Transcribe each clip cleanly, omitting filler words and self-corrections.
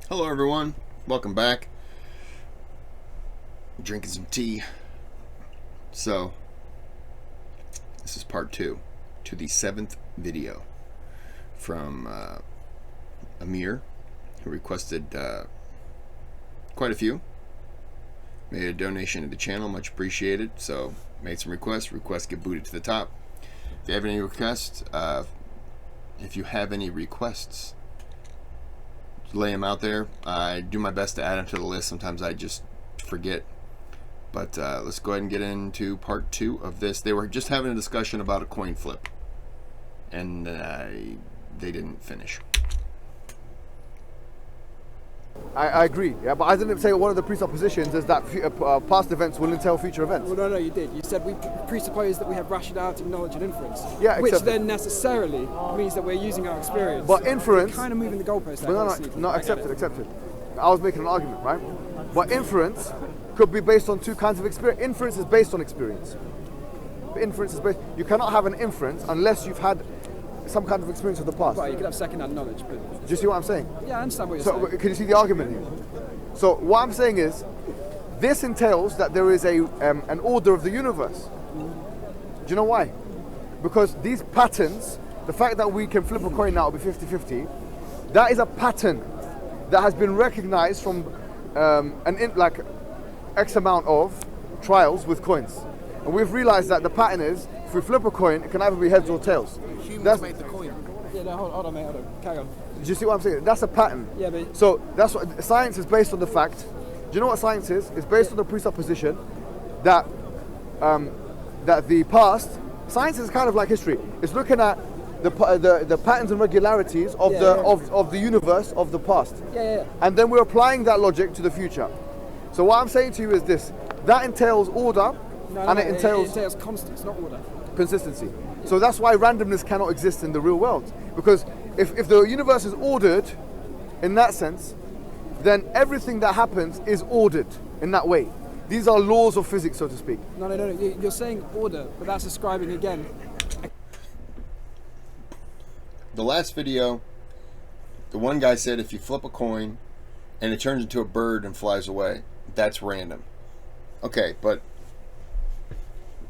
Hello everyone, welcome back. Drinking some tea. So, this is part 2 to the 7th video from Ameer, who requested quite a few. Made a donation to the channel, much appreciated. So, made some requests. Requests get booted to the top. If you have any requests, lay them out there. I do my best to add them to the list. Sometimes I just forget. But let's go ahead and get into part 2 of this. They were just having a discussion about a coin flip, and they didn't finish. I agree, yeah, but I didn't say one of the presuppositions is that past events will entail future events. Well, no, you did. You said we presuppose that we have rationality, knowledge, and inference. Yeah, which then necessarily means that we're using our experience. But inference, kind of moving the goalpost. No, accepted. I was making an argument, right? But inference could be based on two kinds of experience. Inference is based on experience. You cannot have an inference unless you've had some kind of experience of the past. Right, you could have second-hand knowledge, but... Do you see what I'm saying? Yeah, I understand what you're saying. So, can you see the argument here? So, what I'm saying is, this entails that there is an order of the universe. Do you know why? Because these patterns, the fact that we can flip a coin now, it'll be 50-50, that is a pattern that has been recognized from like X amount of trials with coins. And we've realized that the pattern is, if we flip a coin, it can either be heads or tails. Humans made the coin. Yeah, no, hold on, mate, hold on. Carry on. Do you see what I'm saying? That's a pattern. Yeah, but... So, that's what science is based on the fact. Do you know what science is? It's based on the presupposition that that the past, science is kind of like history. It's looking at the patterns and regularities of of the universe of the past. Yeah. And then we're applying that logic to the future. So what I'm saying to you is this: that entails order, it entails constants, not order. Consistency. So that's why randomness cannot exist in the real world. Because if the universe is ordered in that sense, then everything that happens is ordered in that way. These are laws of physics, so to speak. No. You're saying order, but that's ascribing again. The last video, the one guy said if you flip a coin and it turns into a bird and flies away, that's random. Okay, but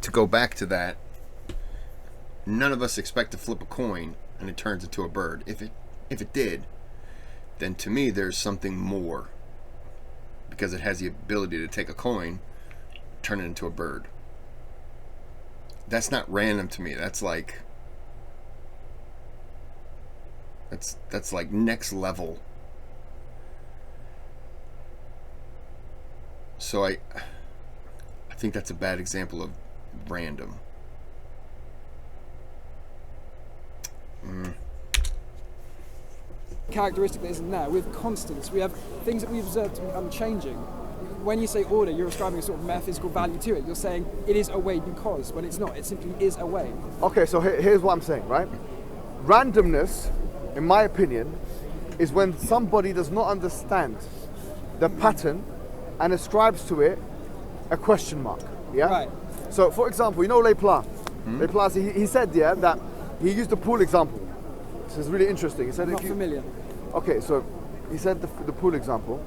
to go back to that, none of us expect to flip a coin and it turns into a bird. If it did, then to me there's something more, because it has the ability to take a coin, turn it into a bird. That's not random to me. That's like that's like next level. So I think that's a bad example of random. Characteristic that isn't there. With constants, we have things that we observe to be unchanging. When you say order, you're ascribing a sort of metaphysical value to it. You're saying it is a way because, when it's not, it simply is a way. Okay, so here's what I'm saying, right? Randomness, in my opinion, is when somebody does not understand the pattern and ascribes to it a question mark. Yeah. Right. So, for example, you know Lepla. Lepla, he said, yeah, that he used the pool example. This is really interesting. He said, not familiar. Okay, so he said the pool example.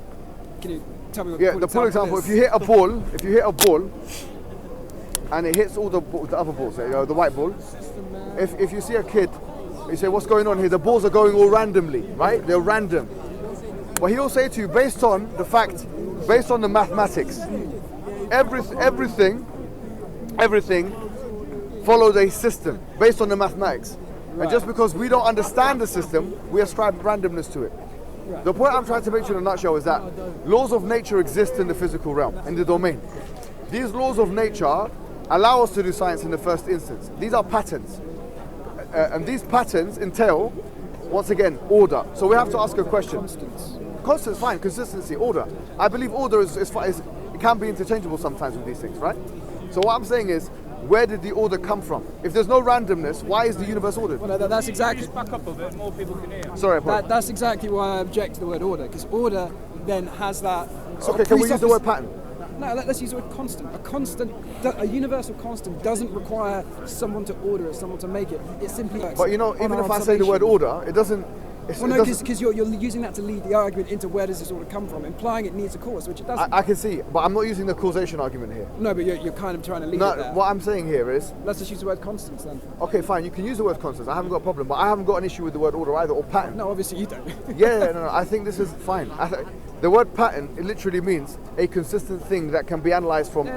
Can you tell me what the pool example is? If you hit a ball, and it hits all the other balls, the white ball. If you see a kid, you say, what's going on here? The balls are going all randomly, right? They're random. But he'll say to you, based on the mathematics, everything followed a system based on the mathematics. Right. And just because we don't understand the system, we ascribe randomness to it. Right. The point I'm trying to make to you in a nutshell is that laws of nature exist in the physical realm, in the domain. These laws of nature allow us to do science in the first instance. These are patterns. And these patterns entail, once again, order. So we have to ask a question. Constants, fine. Consistency, order. I believe order it can be interchangeable sometimes with these things, right? So what I'm saying is, where did the order come from? If there's no randomness, why is the universe ordered? Well, that's exactly... Just back up a bit, more people can hear. Sorry, that's exactly why I object to the word order, because order then has that... Okay, can we use the word pattern? No, let's use the word constant. A universal constant doesn't require someone to order it, someone to make it. It simply works. But you know, even if I say the word order, it doesn't Well, no, because you're using that to lead the argument into where does this order come from, implying it needs a cause, which it doesn't. I can see, but I'm not using the causation argument here. No, but you're kind of trying to lead No, it there. what I'm saying here is... Let's just use the word constants then. Okay, fine, you can use the word constants. I haven't got a problem, but I haven't got an issue with the word order either, or pattern. No, obviously you don't. No, I think this is fine. The word pattern, it literally means a consistent thing that can be analysed from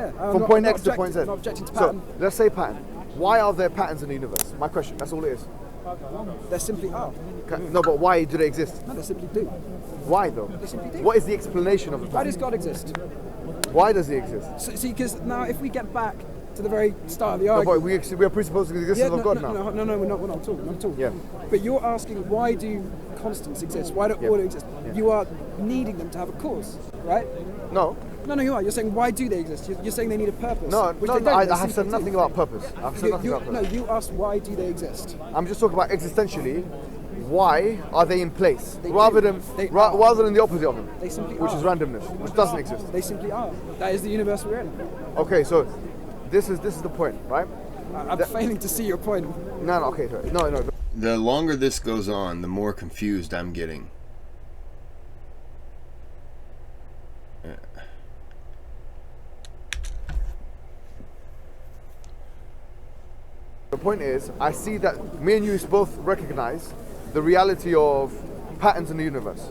point X to point Z. I'm not objecting to pattern. So, let's say pattern. Why are there patterns in the universe? My question, that's all it is. There simply are. No, but why do they exist? No, they simply do. Why though? They simply do. What is the explanation of the Why pattern? does God exist? Why does he exist? So, see, because now if we get back to the very start of the No, but argument... we are presupposing the existence of God now. No, we're not talking, not at all. Yeah. But you're asking, why do constants exist? Why do order exist? Yeah. You are needing them to have a cause, right? No. No, you are. You're saying, why do they exist? You're saying they need a purpose. No, which no, they don't. I They have simply said do. nothing about purpose. I've said nothing about No, purpose. you asked, why do they exist? I'm just talking about existentially. Why are they in place? They rather do. than They rather than the opposite of them, They simply which are. is randomness, which doesn't exist. They simply are. That is the universe we're in. Okay, so this is the point, right? I'm failing to see your point. No, okay, sorry. No. The longer this goes on, the more confused I'm getting. The point is, I see that me and you both recognize the reality of patterns in the universe.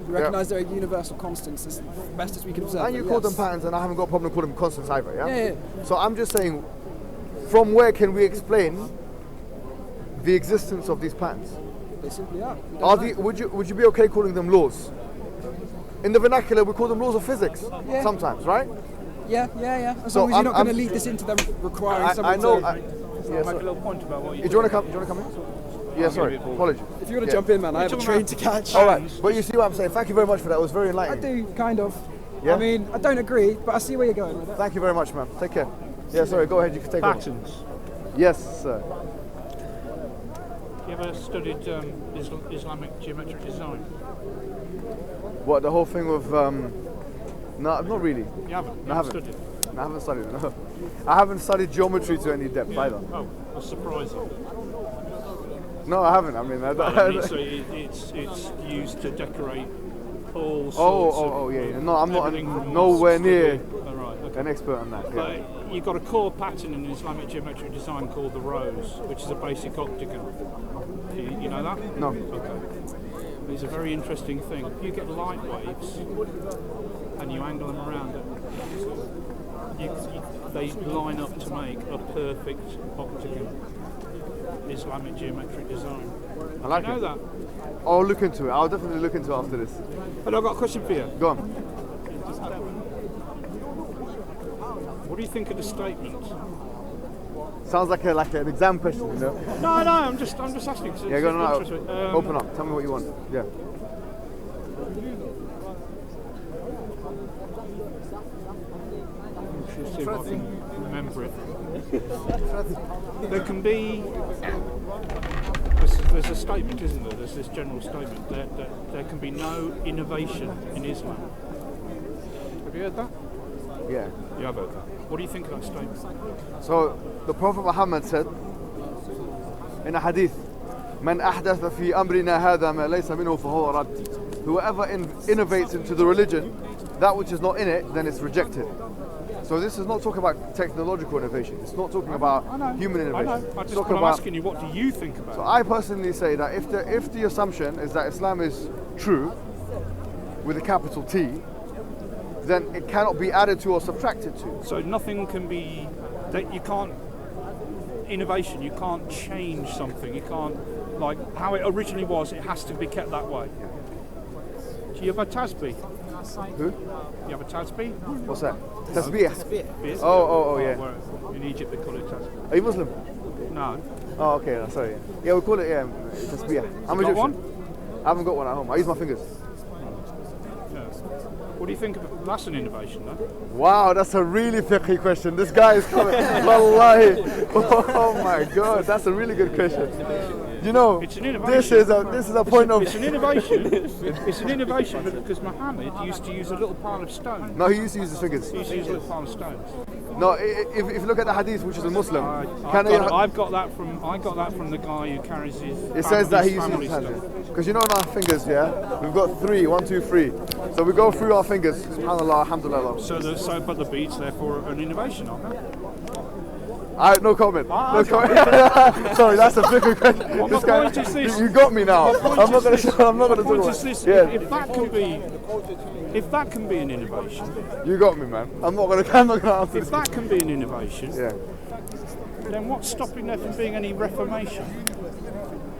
You recognise there are universal constants as best as we can observe. And you them, call yes. them patterns, and I haven't got a problem calling them constants either, yeah? Yeah. So I'm just saying, from where can we explain the existence of these patterns? They simply are. We don't know. Would you be okay calling them laws? In the vernacular, we call them laws of physics Yeah. sometimes, right? Yeah. As So long as you're not I'm- going to lead this into them requiring I someone know. to... Yeah, Make a sorry. little point about what you Do you want to come in? Yeah, sorry. Apologies. If you want to Yeah. jump in, man, I have a talking train about- to catch. All right, but you see what I'm saying. Thank you very much for that. It was very I enlightening. do, kind of. Yeah? I mean, I don't agree, but I see where you're going with it. Thank you very much, man. Take care. Yeah, sorry. Go ahead. You can take over. patterns. Yes, sir. You ever studied Islamic geometric design? What, the whole thing with no, not really. You haven't? You I haven't. studied? I haven't studied it. No. I haven't studied geometry to any depth either. Oh, that's surprising. No, I haven't. I mean, I don't. So it's used to decorate all sorts of... Yeah. No, I'm not everything from nowhere mosques near to- oh, right, okay. an expert on that. Yeah. But you've got a core pattern in Islamic geometric design called the rose, which is a basic octagon. You know that? No. Okay. It's a very interesting thing. You get light waves and you angle them around it. They line up to make a perfect octagon. Islamic geometric design. I like You know it. that? I'll look into it. I'll definitely look into it after this. But I've got a question for you. Go on. What do you think of the statement? Sounds like an exam question, you know? No, I'm just asking. 'Cause Yeah, it's go on. interesting. Open up. Tell me what you want. Yeah. Let's see if I can remember it. There can be. There's a statement, isn't there? There's this general statement that there can be no innovation in Islam. Have you heard that? Yeah. You have heard that. What do you think of that statement? So the Prophet Muhammad said in a hadith, "Man ahdatha fi amrina hadha ma laysa minhu fahuwa rad." Whoever innovates into the religion, that which is not in it, then it's rejected. So this is not talking about technological innovation. It's not talking about human I innovation. know. It's I'm talking about. asking you, what do you think about So it? I personally say that if the assumption is that Islam is true, with a capital T, then it cannot be added to or subtracted to. So nothing can be. That you can't. Innovation. You can't change something. You can't, like how it originally was. It has to be kept that way. Do you have a tasbih? Who? You have a tasbih? What's that? Tasbih. Yes. Oh, yeah. Where in Egypt they call it tasbih. Are you Muslim? No. Oh, okay. Sorry. Yeah, we call it tasbih. I'm got Egyptian. one? I haven't got one at home. I use my fingers. Yeah. What do you think of that's an innovation, though? Wow, that's a really fiqhy question. This guy is coming. Wallahi. Oh my God, that's a really good question. You know, It's an innovation. this is a point of. It's an innovation. It's an innovation because Mohammed used to use a little pile of stone. No, he used to use his fingers. He used to use a little pile of stones. No, if you look at the hadith, which is a Muslim, I've got that from the guy who carries his. it says that he uses family his stuff. hands. Because you know on our fingers, yeah, we've got 3, 1, 2, 3. So we go through our fingers. Subhanallah, alhamdulillah. But the beads, therefore, are an innovation, aren't they? No comment. Ah, No comment. Sorry, that's a difficult question. Well, my point is this. You got me now. I'm not going to My talk point about is this. Yeah. If that can be an innovation, You got me, man. I'm not going to answer if this. that can be an innovation, Yeah. then what's stopping there from being any reformation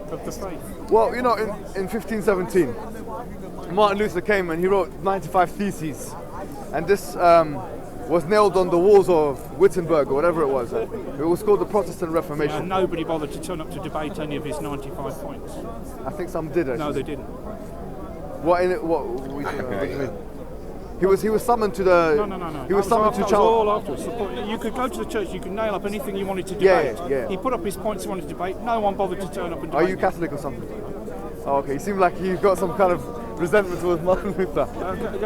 of the faith? Well, you know, in 1517, Martin Luther came and he wrote 95 Theses. And this was nailed on the walls of Wittenberg or whatever it was. It was called the Protestant Reformation. And nobody bothered to turn up to debate any of his 95 points. I think some did actually. No, they didn't. What do you mean? He was summoned to the. No. He was summoned to that was all afterwards. You could go to the church, you could nail up anything you wanted to debate. Yeah. He put up his points he wanted to debate. No one bothered to turn up and debate. Are you Catholic or something? Oh, okay. You seem like you've got some kind of resentment towards Martin Luther.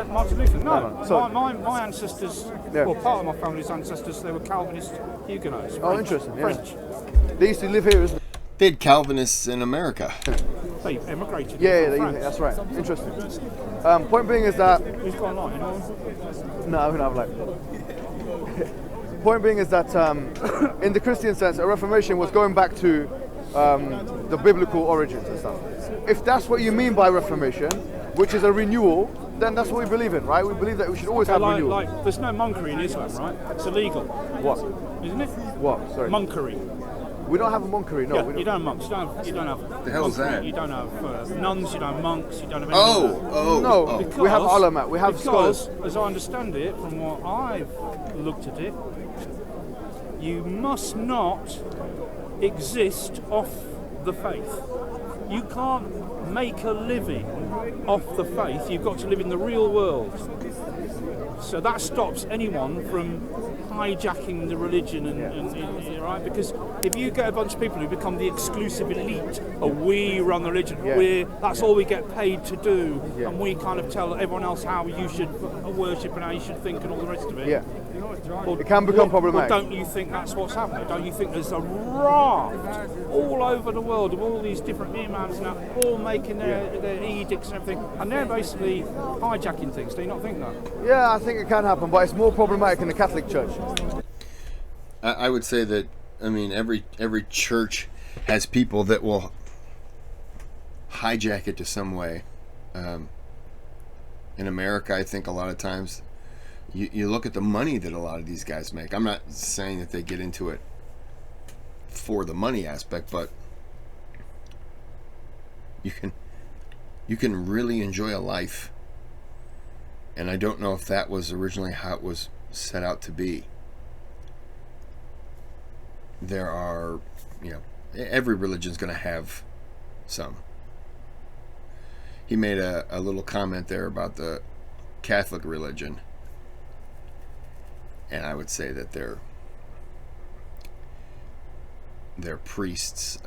Martin Luther? No. Sorry. My ancestors, well, part of my family's ancestors, they were Calvinist Huguenots. Oh, French. interesting. Yeah. French. They used to live here, isn't it? They had Calvinists in America. They emigrated. Yeah, from France. that's right. Interesting. Point being is that Who's got a line? no, I don't have like. Point being is that in the Christian sense, a reformation was going back to the biblical origins and stuff. If that's what you mean by reformation, which is a renewal, then that's what we believe in, right? We believe that we should always have renewal. Like, there's no monkery in Islam, right? It's illegal, What? isn't it? What? Sorry. Monkery. We don't have a monkery, no. Yeah, we don't. you don't have monks. You don't have. The hell's monkery, that? You don't have nuns. You don't have monks. You don't have. Anything No, Because, we have ulama, we have scholars. As I understand it, from what I've looked at it, you must not exist off the faith. You can't make a living off the faith. You've got to live in the real world. So that stops anyone from hijacking the religion and right, because if you get a bunch of people who become the exclusive elite, we run the religion, that's all we get paid to do, and we kind of tell everyone else how you should worship and how you should think and all the rest of it. Yeah. Well, It can become problematic. Well, don't you think that's what's happening? Don't you think there's a raft all over the world of all these different imams now, all making their edicts and everything, and they're basically hijacking things? Do you not think that? Yeah, I think it can happen, but it's more problematic in the Catholic Church. I would say that, I mean, every church has people that will hijack it to some way. In America, I think a lot of times you look at the money that a lot of these guys make. I'm not saying that they get into it for the money aspect, but you can really enjoy a life. And I don't know if that was originally how it was set out to be. There are, every religion's going to have some. He made a little comment there about the Catholic religion. And I would say that their priests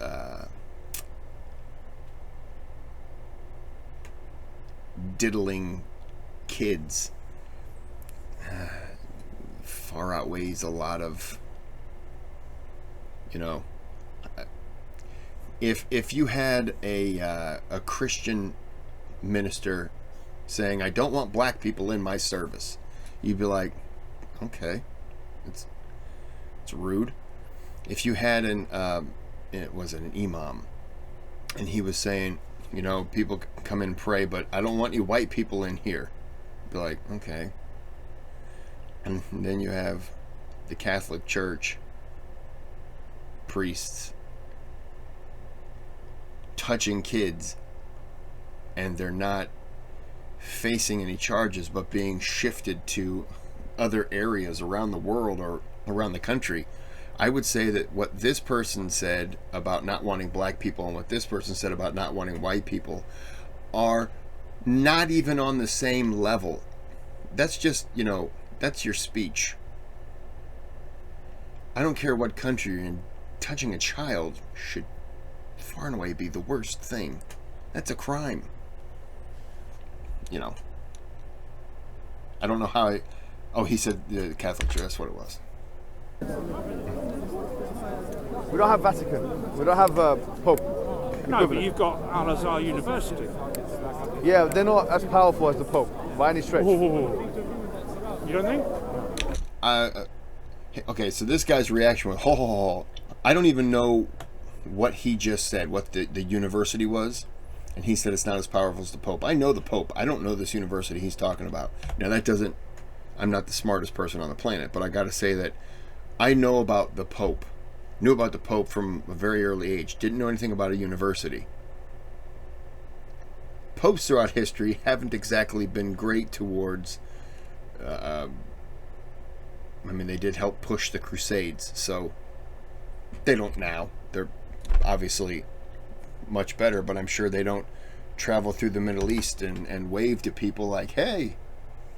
diddling kids far outweighs a lot of, if you had a Christian minister saying, I don't want black people in my service, you'd be like, okay, it's rude. If you had an imam, and he was saying, people come in and pray, but I don't want you white people in here, you'd be like, okay. And then you have the Catholic Church priests touching kids, and they're not facing any charges, but being shifted to other areas around the world or around the country. I would say that what this person said about not wanting black people and what this person said about not wanting white people are not even on the same level. That's just, that's your speech. I don't care what country you're in. Touching a child should far and away be the worst thing. That's a crime. You know. I don't know how I... Oh, he said the Catholic Church. That's what it was. We don't have Vatican. We don't have Pope. No, but you've got Al-Azhar University. Yeah, they're not as powerful as the Pope by any stretch. You don't think? Okay, so this guy's reaction was, ho, ho, ho. I don't even know what he just said, what the university was. And he said it's not as powerful as the Pope. I know the Pope. I don't know this university he's talking about. Now, that doesn't... I'm not the smartest person on the planet, but I got to say that I know about the Pope. Knew about the Pope from a very early age. Didn't know anything about a university. Popes throughout history haven't exactly been great towards... I mean, they did help push the Crusades, so they don't now. They're obviously much better, but I'm sure they don't travel through the Middle East and wave to people like, hey,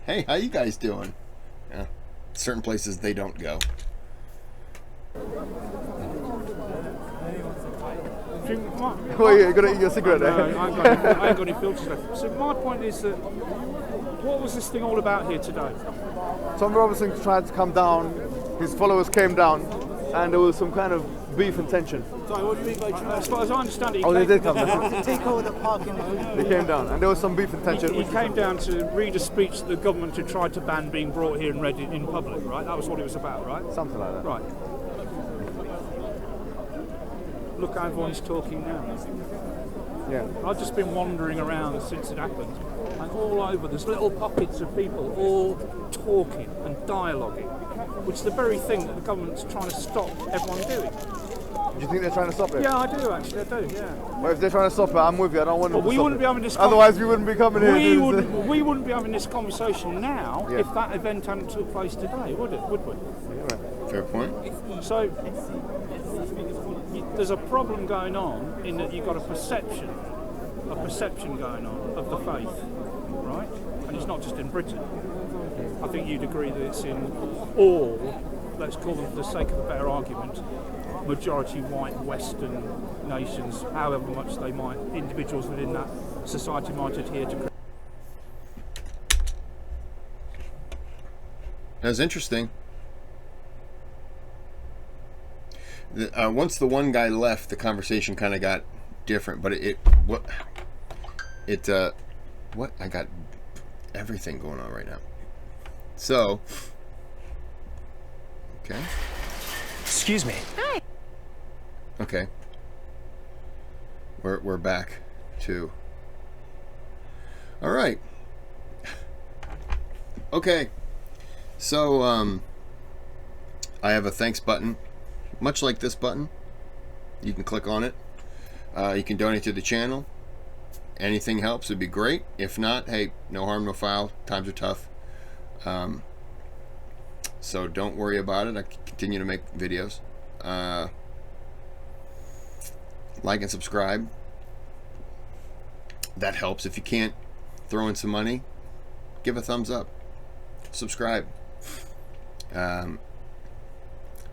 how you guys doing? Yeah, certain places they don't go. Oh, yeah, you're going to eat your cigarette there. No, I ain't got any filters left. So my point is that, what was this thing all about here today? Tom Robinson tried to come down, his followers came down, and there was some kind of beef and tension. Sorry, what do you mean by As far as I understand it, Oh, they did come to down. take over the parking? They came down, and there was some beef and tension. he came down to read a speech that the government had tried to ban being brought here and read it in public, right? That was what it was about, right? Something like that. Right. Look how everyone's talking now. Yeah. I've just been wandering around since it happened, and all over there's little pockets of people all talking and dialoguing, which is the very thing that the government's trying to stop everyone doing. Do you think they're trying to stop it? Yeah, I do actually, I do, yeah. Well, if they're trying to stop it, I'm with you. I don't want them But to we stop wouldn't it. be having this Otherwise, we wouldn't be coming here. we wouldn't be having this conversation now Yeah. if that event hadn't took place today, would it? Would we? Fair point. So there's a problem going on in that you've got a perception going on of the faith, right? And it's not just in Britain. I think you'd agree that it's in all, let's call them for the sake of a better argument, majority white Western nations, however much they might, individuals within that society might adhere to. That's interesting. Once the one guy left, the conversation kind of got different. But what I got everything going on right now. So, okay. Excuse me. Hi. Okay. We're back to. All right. Okay. So I have a thanks button, much like this button. You can click on it. You can donate to the channel. Anything helps, it'd be great. If not, hey, no harm, no foul. Times are tough. So don't worry about it. I continue to make videos. Like and subscribe. That helps. If you can't throw in some money, give a thumbs up. Subscribe.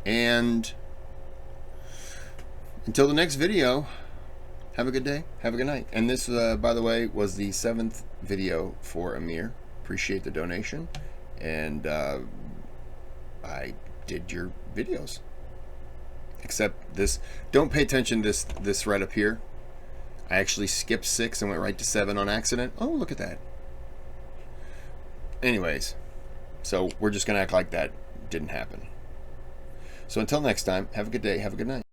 And until the next video, have a good day, have a good night. And this, by the way, was the 7th video for Ameer. Appreciate the donation. And I did your videos. Except this, don't pay attention to this right up here. I actually skipped 6 and went right to 7 on accident. Oh, look at that. Anyways, so we're just going to act like that didn't happen. So until next time, have a good day, have a good night.